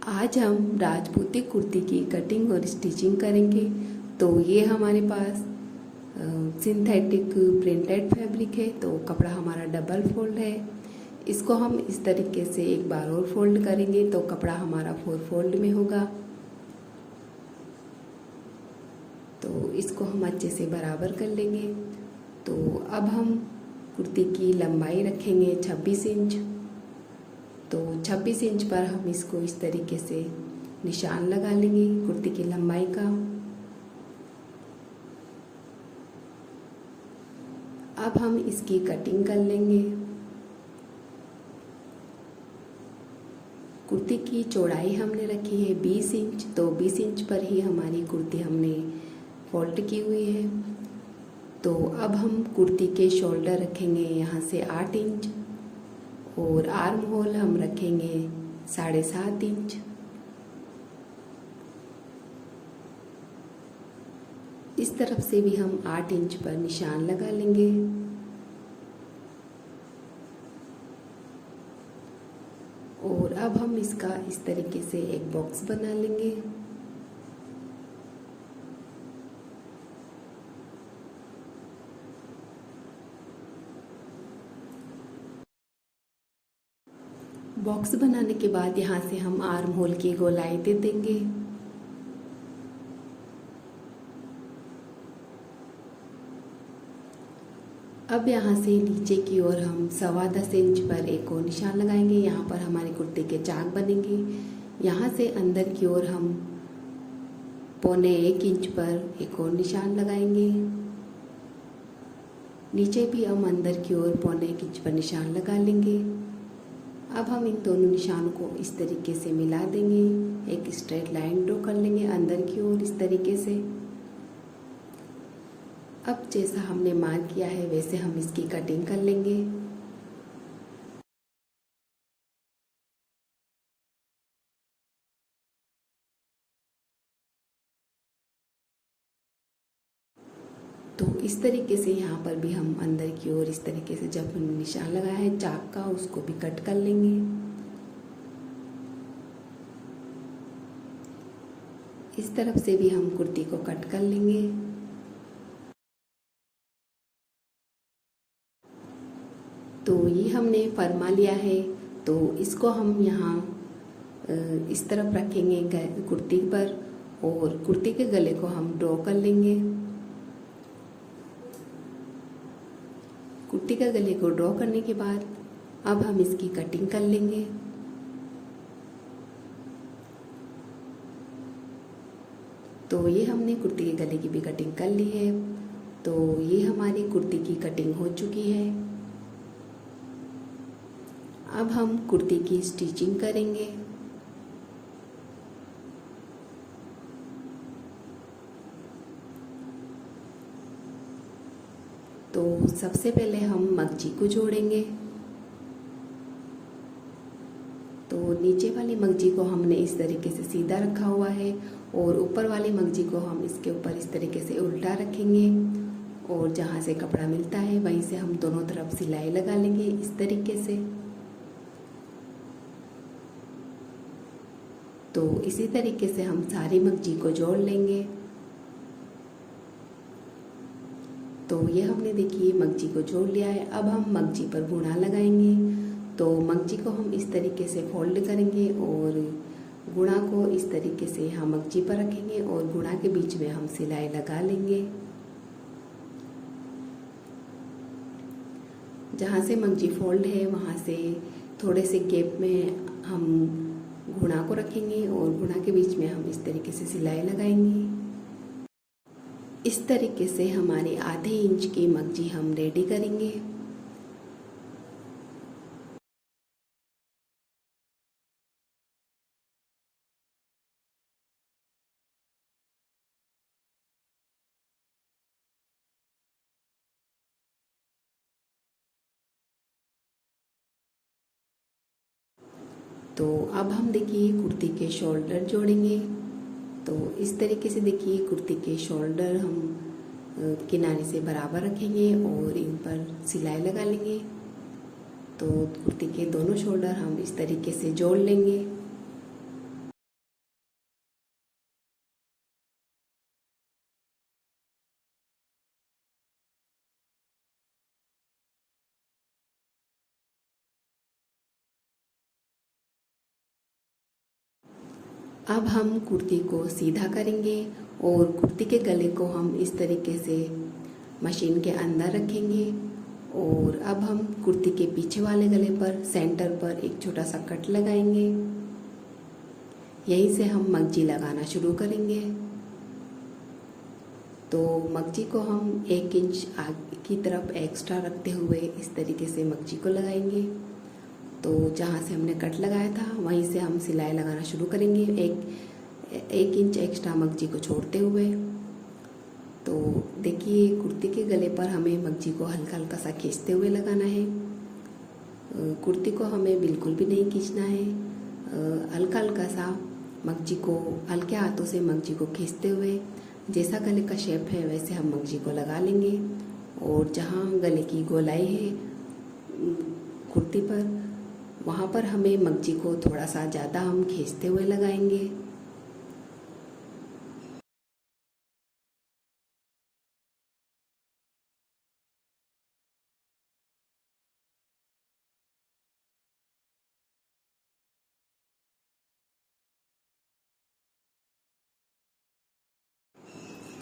आज हम राजपूती कुर्ती की कटिंग और स्टिचिंग करेंगे। तो ये हमारे पास सिंथेटिक प्रिंटेड फैब्रिक है। तो कपड़ा हमारा डबल फोल्ड है। इसको हम इस तरीके से एक बार और फोल्ड करेंगे तो कपड़ा हमारा 4 फोल्ड में होगा। तो इसको हम अच्छे से बराबर कर लेंगे। तो अब हम कुर्ती की लंबाई रखेंगे 26 इंच। तो 26 इंच पर हम इसको इस तरीके से निशान लगा लेंगे कुर्ती की लंबाई का। अब हम इसकी कटिंग कर लेंगे। कुर्ती की चौड़ाई हमने रखी है 20 इंच। तो 20 इंच पर ही हमारी कुर्ती हमने फोल्ड की हुई है। तो अब हम कुर्ती के शोल्डर रखेंगे यहाँ से 8 इंच और आर्म होल हम रखेंगे 7.5 इंच। इस तरफ से भी हम 8 इंच पर निशान लगा लेंगे। और अब हम इसका इस तरीके से एक बॉक्स बना लेंगे। बॉक्स बनाने के बाद यहाँ से हम आर्म होल की गोलाई दे देंगे। अब यहाँ से नीचे की ओर हम 10.25 इंच पर एक और निशान लगाएंगे। यहाँ पर हमारे कुर्ते के चाक बनेंगे। यहाँ से अंदर की ओर हम 1.25 इंच पर एक और निशान लगाएंगे। नीचे भी हम अंदर की ओर 1.25 इंच पर निशान लगा लेंगे। अब हम इन दोनों निशानों को इस तरीके से मिला देंगे। एक स्ट्रेट लाइन ड्रॉ कर लेंगे अंदर की ओर इस तरीके से। अब जैसा हमने मार्क किया है वैसे हम इसकी कटिंग कर लेंगे। तो इस तरीके से यहाँ पर भी हम अंदर की ओर इस तरीके से जब हमने निशान लगाया है चाक का उसको भी कट कर लेंगे। इस तरफ से भी हम कुर्ती को कट कर लेंगे। तो ये हमने फरमा लिया है। तो इसको हम यहाँ इस तरफ रखेंगे कुर्ती पर और कुर्ती के गले को हम ड्रॉ कर लेंगे। कुर्ती का गले को ड्रॉ करने के बाद अब हम इसकी कटिंग कर लेंगे। तो ये हमने कुर्ती के गले की भी कटिंग कर ली है। तो ये हमारी कुर्ती की कटिंग हो चुकी है। अब हम कुर्ती की स्टिचिंग करेंगे। तो सबसे पहले हम मगजी को जोड़ेंगे। तो नीचे वाली मगजी को हमने इस तरीके से सीधा रखा हुआ है और ऊपर वाली मगजी को हम इसके ऊपर इस तरीके से उल्टा रखेंगे और जहाँ से कपड़ा मिलता है वहीं से हम दोनों तरफ सिलाई लगा लेंगे इस तरीके से। तो इसी तरीके से हम सारी मगजी को जोड़ लेंगे। तो ये हमने देखिए मगजी को जोड़ लिया है। अब हम मगजी पर गुणा लगाएंगे। तो मगजी को हम इस तरीके से फोल्ड करेंगे और गुणा को इस तरीके से यहाँ मगजी पर रखेंगे और गुणा के बीच में हम सिलाई लगा लेंगे। जहाँ से मगजी फोल्ड है वहाँ से थोड़े से गैप में हम गुणा को रखेंगे और गुणा के बीच में हम इस तरीके से सिलाई लगाएंगे। इस तरीके से हमारे आधे इंच की मगजी हम रेडी करेंगे। तो अब हम देखिए कुर्ती के शोल्डर जोड़ेंगे। तो इस तरीके से देखिए कुर्ती के शोल्डर हम किनारे से बराबर रखेंगे और इन पर सिलाई लगा लेंगे। तो कुर्ती के दोनों शोल्डर हम इस तरीके से जोड़ लेंगे। अब हम कुर्ती को सीधा करेंगे और कुर्ती के गले को हम इस तरीके से मशीन के अंदर रखेंगे और अब हम कुर्ती के पीछे वाले गले पर सेंटर पर एक छोटा सा कट लगाएंगे। यहीं से हम मगजी लगाना शुरू करेंगे। तो मगजी को हम 1 इंच आगे की तरफ एक्स्ट्रा रखते हुए इस तरीके से मगजी को लगाएंगे। तो जहाँ से हमने कट लगाया था वहीं से हम सिलाई लगाना शुरू करेंगे, एक इंच एक्स्ट्रा मगजी को छोड़ते हुए। तो देखिए कुर्ती के गले पर हमें मगजी को हल्का हल्का सा खींचते हुए लगाना है। कुर्ती को हमें बिल्कुल भी नहीं खींचना है, हल्का हल्का सा मगजी को हल्के हाथों से मगजी को खींचते हुए जैसा गले का शेप है वैसे हम मगजी को लगा लेंगे। और जहाँ गले की गोलाई है कुर्ती पर वहाँ पर हमें मगजी को थोड़ा सा ज़्यादा हम खींचते हुए लगाएंगे।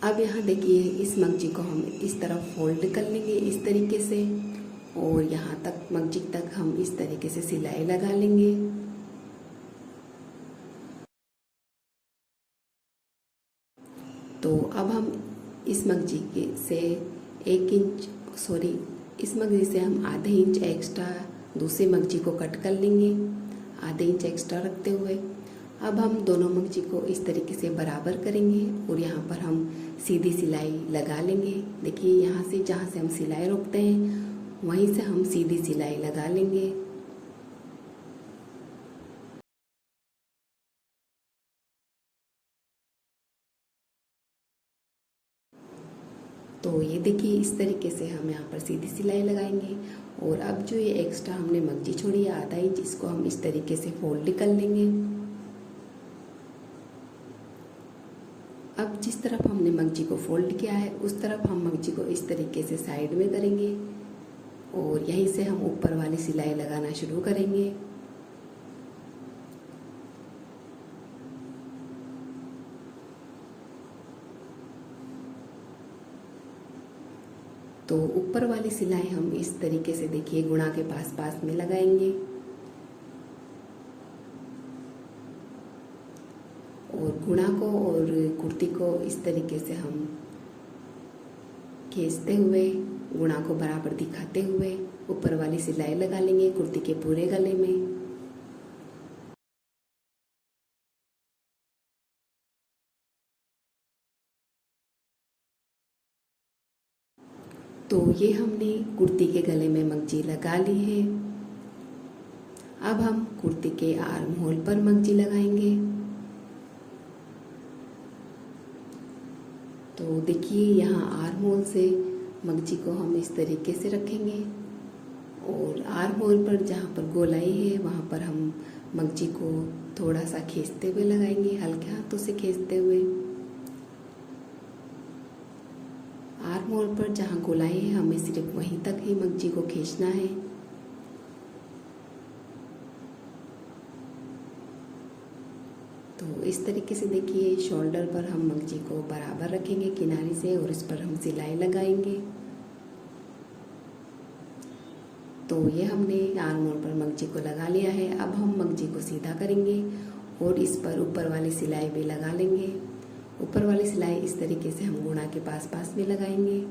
अब यहाँ देखिए इस मगजी को हम इस तरफ फोल्ड कर लेंगे इस तरीके से और यहाँ तक मगजी तक हम इस तरीके से सिलाई लगा लेंगे। तो अब हम इस मगजी के से 1 इंच इस मगजी से हम आधे इंच एक्स्ट्रा दूसरे मगजी को कट कर लेंगे, आधे इंच एक्स्ट्रा रखते हुए। अब हम दोनों मगजी को इस तरीके से बराबर करेंगे और यहाँ पर हम सीधी सिलाई लगा लेंगे। देखिए यहाँ से जहाँ से हम सिलाई रोकते हैं वहीं से हम सीधी सिलाई लगा लेंगे। तो ये देखिए इस तरीके से हम यहाँ पर सीधी सिलाई लगाएंगे। और अब जो ये एक्स्ट्रा हमने मगजी छोड़ी है आधा इंच, इसको हम इस तरीके से फोल्ड कर लेंगे। अब जिस तरफ हमने मगजी को फोल्ड किया है उस तरफ हम मगजी को इस तरीके से साइड में करेंगे और यहीं से हम ऊपर वाली सिलाई लगाना शुरू करेंगे। तो ऊपर वाली सिलाई हम इस तरीके से देखिए गुणा के पास पास में लगाएंगे और गुणा को और कुर्ती को इस तरीके से हम खींचते हुए गुणा को बराबर दिखाते हुए ऊपर वाली सिलाई लगा लेंगे कुर्ती के पूरे गले में। तो ये हमने कुर्ती के गले में मगजी लगा ली है। अब हम कुर्ती के आर्म होल पर मगजी लगाएंगे। तो देखिए यहाँ आर्म होल से मगजी को हम इस तरीके से रखेंगे और आर्म होल पर जहाँ पर गोलाई है वहाँ पर हम मगजी को थोड़ा सा खींचते हुए लगाएंगे, हल्के हाथों से खींचते हुए। आर्म होल पर जहाँ गोलाई है हमें सिर्फ वहीं तक ही मगजी को खींचना है। तो इस तरीके से देखिए शोल्डर पर हम मगजी को बराबर रखेंगे किनारे से और इस पर हम सिलाई लगाएंगे। तो ये हमने आर्म होल पर मगजी को लगा लिया है। अब हम मगजी को सीधा करेंगे और इस पर ऊपर वाली सिलाई भी लगा लेंगे। ऊपर वाली सिलाई इस तरीके से हम गुणा के पास पास में लगाएंगे।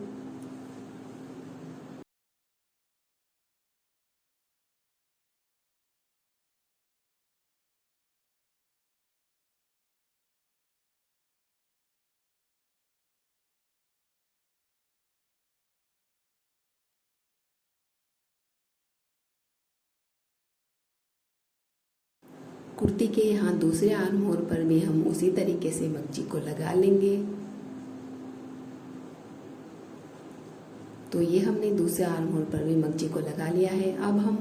कुर्ती के यहाँ दूसरे आर्म होल पर भी हम उसी तरीके से मगजी को लगा लेंगे। तो ये हमने दूसरे आर्म होल पर भी मगजी को लगा लिया है। अब हम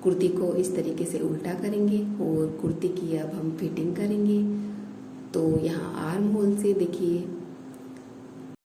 कुर्ती को इस तरीके से उल्टा करेंगे और कुर्ती की अब हम फिटिंग करेंगे। तो यहाँ आर्म होल से देखिए